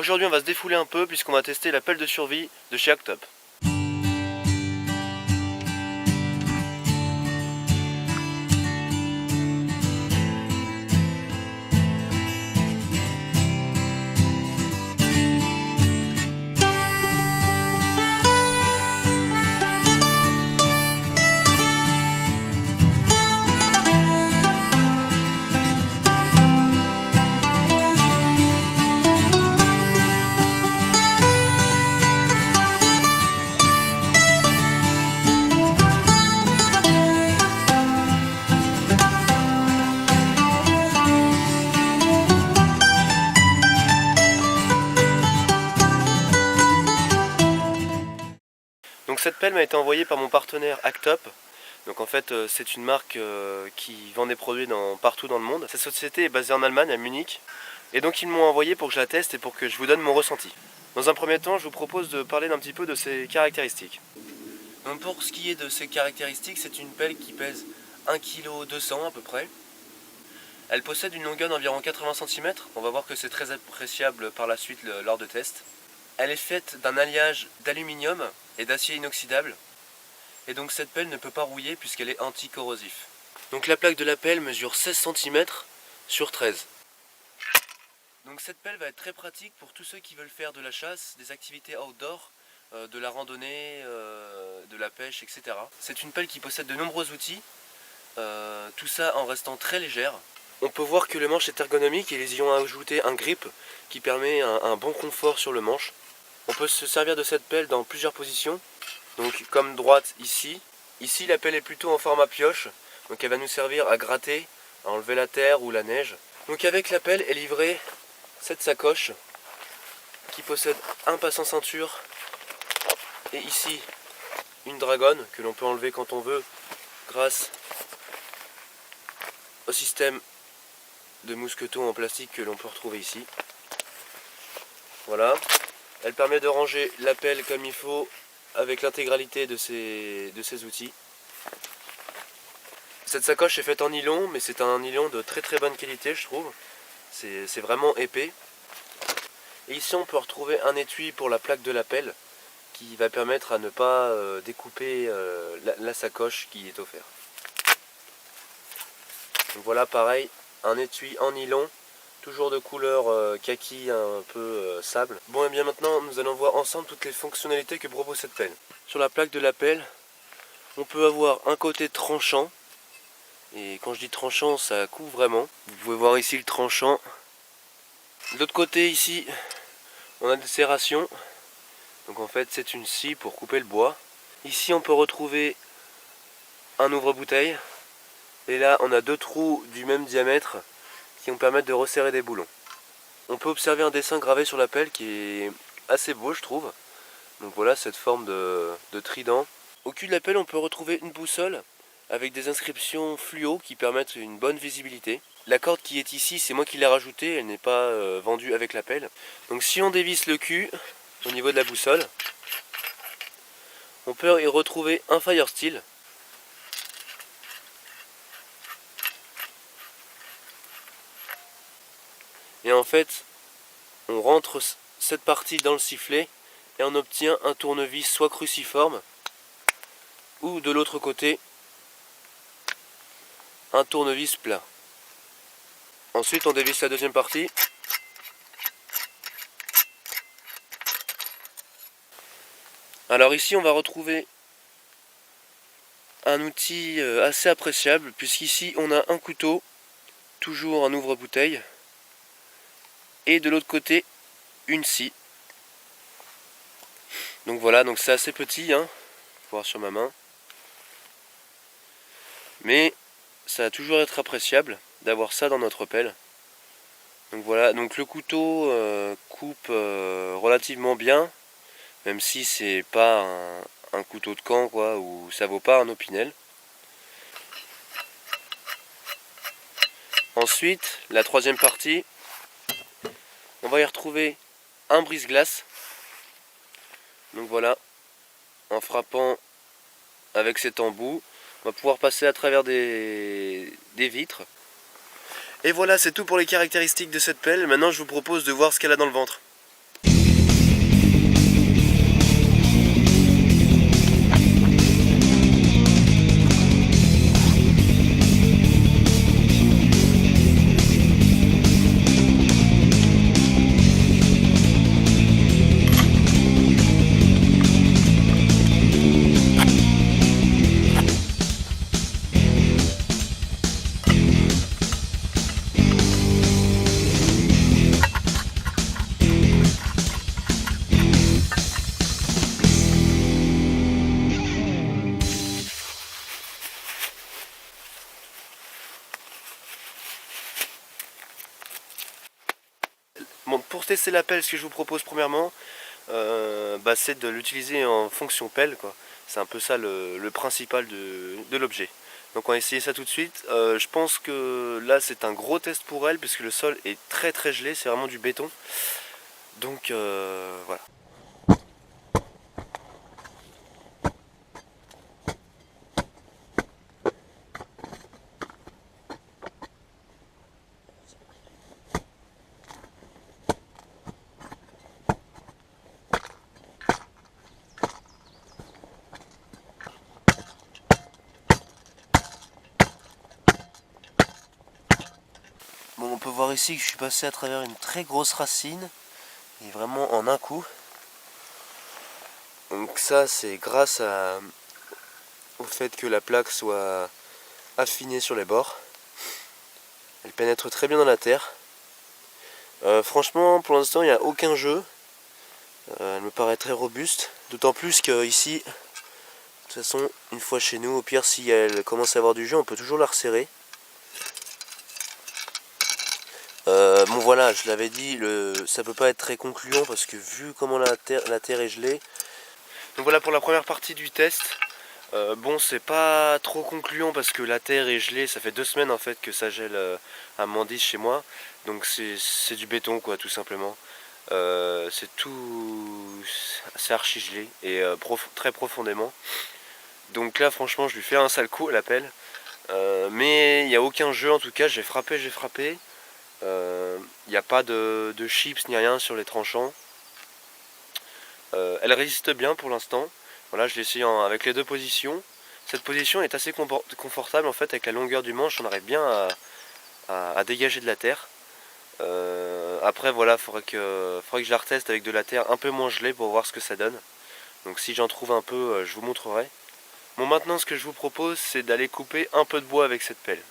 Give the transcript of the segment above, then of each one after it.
Aujourd'hui on va se défouler un peu puisqu'on va tester la pelle de survie de chez Actop. Donc cette pelle m'a été envoyée par mon partenaire Actop. Donc en fait c'est une marque qui vend des produits partout dans le monde. Cette société est basée en Allemagne, à Munich. Et donc ils m'ont envoyé pour que je la teste et pour que je vous donne mon ressenti. Dans un premier temps, je vous propose de parler d'un petit peu de ses caractéristiques. Donc pour ce qui est de ses caractéristiques, c'est une pelle qui pèse 1,2 kg à peu près. Elle possède une longueur d'environ 80 cm. On va voir que c'est très appréciable par la suite lors de tests. Elle est faite d'un alliage d'aluminium et d'acier inoxydable. Et donc cette pelle ne peut pas rouiller puisqu'elle est anti-corrosif. Donc la plaque de la pelle mesure 16 cm sur 13. Donc cette pelle va être très pratique pour tous ceux qui veulent faire de la chasse, des activités outdoor, de la randonnée, de la pêche, etc. C'est une pelle qui possède de nombreux outils, tout ça en restant très légère. On peut voir que le manche est ergonomique et ils y ont ajouté un grip qui permet un bon confort sur le manche. On peut se servir de cette pelle dans plusieurs positions, donc comme droite ici. Ici la pelle est plutôt en format pioche, donc elle va nous servir à gratter, à enlever la terre ou la neige. Donc avec la pelle est livrée cette sacoche qui possède un passant ceinture et ici une dragonne que l'on peut enlever quand on veut grâce au système de mousqueton en plastique que l'on peut retrouver ici. Voilà, elle permet de ranger la pelle comme il faut avec l'intégralité de ces outils. Cette sacoche est faite en nylon, mais c'est un nylon de très très bonne qualité je trouve. C'est vraiment épais. Et ici on peut retrouver un étui pour la plaque de la pelle qui va permettre à ne pas découper la sacoche qui est offerte. Donc voilà, pareil, un étui en nylon, toujours de couleur kaki, un peu sable. Bon et bien maintenant nous allons voir ensemble toutes les fonctionnalités que propose cette pelle. Sur la plaque de la pelle, on peut avoir un côté tranchant. Et quand je dis tranchant, ça coupe vraiment. Vous pouvez voir ici le tranchant. De l'autre côté ici, on a des serrations. Donc en fait c'est une scie pour couper le bois. Ici on peut retrouver un ouvre-bouteille. Et là on a deux trous du même diamètre qui vont permettre de resserrer des boulons. On peut observer un dessin gravé sur la pelle qui est assez beau je trouve. Donc voilà cette forme de trident. Au cul de la pelle on peut retrouver une boussole avec des inscriptions fluo qui permettent une bonne visibilité. La corde qui est ici, c'est moi qui l'ai rajoutée, elle n'est pas vendue avec la pelle. Donc si on dévisse le cul au niveau de la boussole, on peut y retrouver un fire steel. Et en fait, on rentre cette partie dans le sifflet et on obtient un tournevis soit cruciforme ou de l'autre côté un tournevis plat. Ensuite on dévisse la deuxième partie. Alors ici on va retrouver un outil assez appréciable puisqu'ici on a un couteau, toujours un ouvre-bouteille, et de l'autre côté une scie. Donc voilà, donc c'est assez petit, hein, faut voir sur ma main. Mais ça va toujours être appréciable d'avoir ça dans notre pelle. Donc voilà, donc le couteau coupe relativement bien, même si c'est pas un couteau de camp quoi, ou ça vaut pas un Opinel. Ensuite, la troisième partie, on va y retrouver un brise-glace. Donc voilà, en frappant avec cet embout, on va pouvoir passer à travers des vitres. Et voilà, c'est tout pour les caractéristiques de cette pelle. Maintenant je vous propose de voir ce qu'elle a dans le ventre. pour tester la pelle, ce que je vous propose premièrement, c'est de l'utiliser en fonction pelle, quoi. C'est un peu ça le principal de l'objet. Donc on va essayer ça tout de suite. Je pense que là c'est un gros test pour elle puisque le sol est très très gelé, c'est vraiment du béton. Donc voilà. Bon, on peut voir ici que je suis passé à travers une très grosse racine, et vraiment en un coup. Donc ça c'est grâce au fait que la plaque soit affinée sur les bords. Elle pénètre très bien dans la terre. Franchement, pour l'instant, il n'y a aucun jeu. Elle me paraît très robuste. D'autant plus qu'ici, de toute façon, une fois chez nous, au pire, si elle commence à avoir du jeu, on peut toujours la resserrer. Bon voilà, je l'avais dit, ça peut pas être très concluant parce que vu comment la terre est gelée. Donc voilà pour la première partie du test. Bon, c'est pas trop concluant parce que la terre est gelée, ça fait 2 semaines en fait que ça gèle à Mandis chez moi. Donc c'est du béton quoi, tout simplement. C'est archi gelé et très profondément. Donc là franchement je lui fais un sale coup à la pelle. Mais il n'y a aucun jeu en tout cas, j'ai frappé. Il n'y a pas de chips ni rien sur les tranchants. Elle résiste bien pour l'instant. Voilà, je l'ai essayé avec les deux positions. Cette position est assez confortable en fait, avec la longueur du manche, on arrive bien à dégager de la terre. Après voilà, faudrait que je la reteste avec de la terre un peu moins gelée pour voir ce que ça donne. Donc si j'en trouve un peu, je vous montrerai. Bon, maintenant ce que je vous propose, c'est d'aller couper un peu de bois avec cette pelle.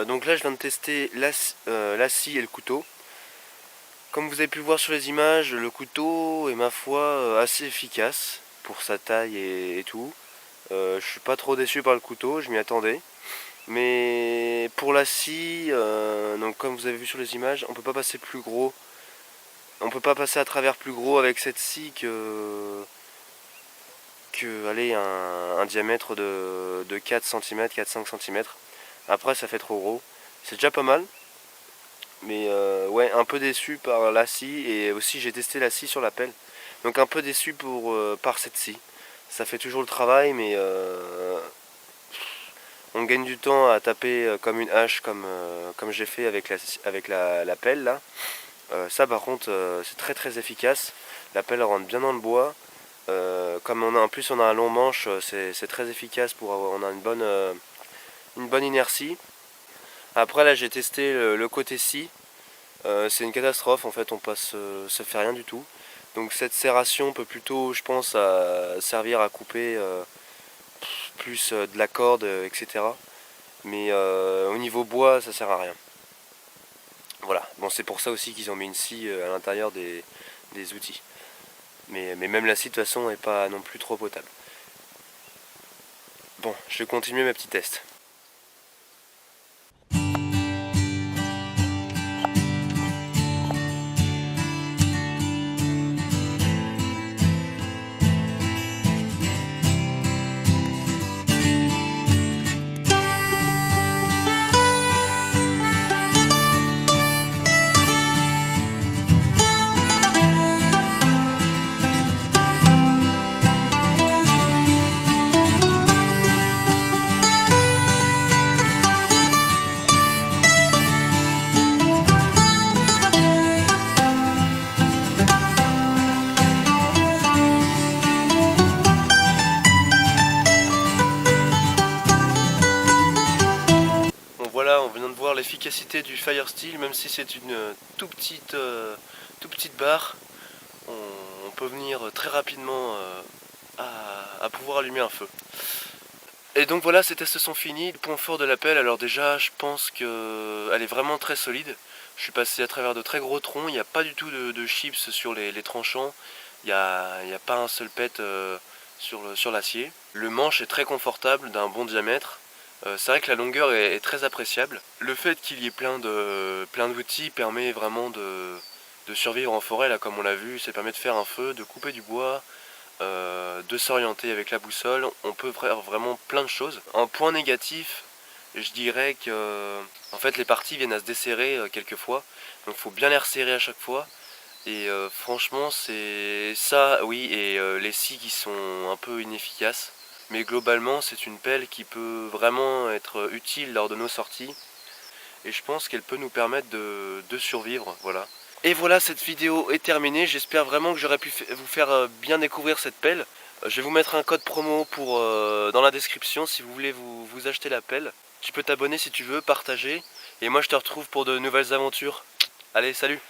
Donc là je viens de tester la scie et le couteau. Comme vous avez pu le voir sur les images, le couteau est ma foi assez efficace pour sa taille et tout. Je suis pas trop déçu par le couteau, je m'y attendais. Mais pour la scie, donc comme vous avez vu sur les images, on peut pas passer plus gros. On peut pas passer à travers plus gros avec cette scie que allez, un diamètre de 4 cm, 4-5 cm. Après ça fait trop gros. C'est déjà pas mal. Mais ouais, un peu déçu par la scie et aussi j'ai testé la scie sur la pelle. Donc un peu déçu par cette scie. Ça fait toujours le travail mais on gagne du temps à taper comme une hache comme j'ai fait avec la pelle là. Ça par contre c'est très très efficace. La pelle rentre bien dans le bois. Comme en plus on a un long manche, c'est très efficace pour avoir, on a une bonne inertie. Après là j'ai testé le côté scie, c'est une catastrophe en fait, ça fait rien du tout. Donc cette serration peut plutôt, je pense, servir à couper plus de la corde, etc. Mais au niveau bois, ça sert à rien. Voilà, bon c'est pour ça aussi qu'ils ont mis une scie à l'intérieur des outils. Mais même la scie de toute façon n'est pas non plus trop potable. Bon, je vais continuer mes petits tests. Bon voilà, on vient de voir l'efficacité du Firesteel, même si c'est une toute petite barre, on peut venir très rapidement à pouvoir allumer un feu. Et donc voilà, ces tests sont finis. Le point fort de la pelle, alors déjà je pense qu'elle est vraiment très solide. Je suis passé à travers de très gros troncs, il n'y a pas du tout de chips sur les tranchants, il n'y a pas un seul pet sur l'acier. Le manche est très confortable, d'un bon diamètre. C'est vrai que la longueur est très appréciable. Le fait qu'il y ait plein d'outils permet vraiment de survivre en forêt, là comme on l'a vu, ça permet de faire un feu, de couper du bois, de s'orienter avec la boussole. On peut faire vraiment plein de choses. En point négatif, je dirais que en fait les parties viennent à se desserrer quelquefois, donc il faut bien les resserrer à chaque fois. Et franchement c'est ça, oui, et les scies qui sont un peu inefficaces. Mais globalement c'est une pelle qui peut vraiment être utile lors de nos sorties. Et je pense qu'elle peut nous permettre de survivre, voilà. Et voilà, cette vidéo est terminée. J'espère vraiment que j'aurai pu vous faire bien découvrir cette pelle. Je vais vous mettre un code promo dans la description si vous voulez vous acheter la pelle. Tu peux t'abonner si tu veux, partager. Et moi je te retrouve pour de nouvelles aventures. Allez, salut!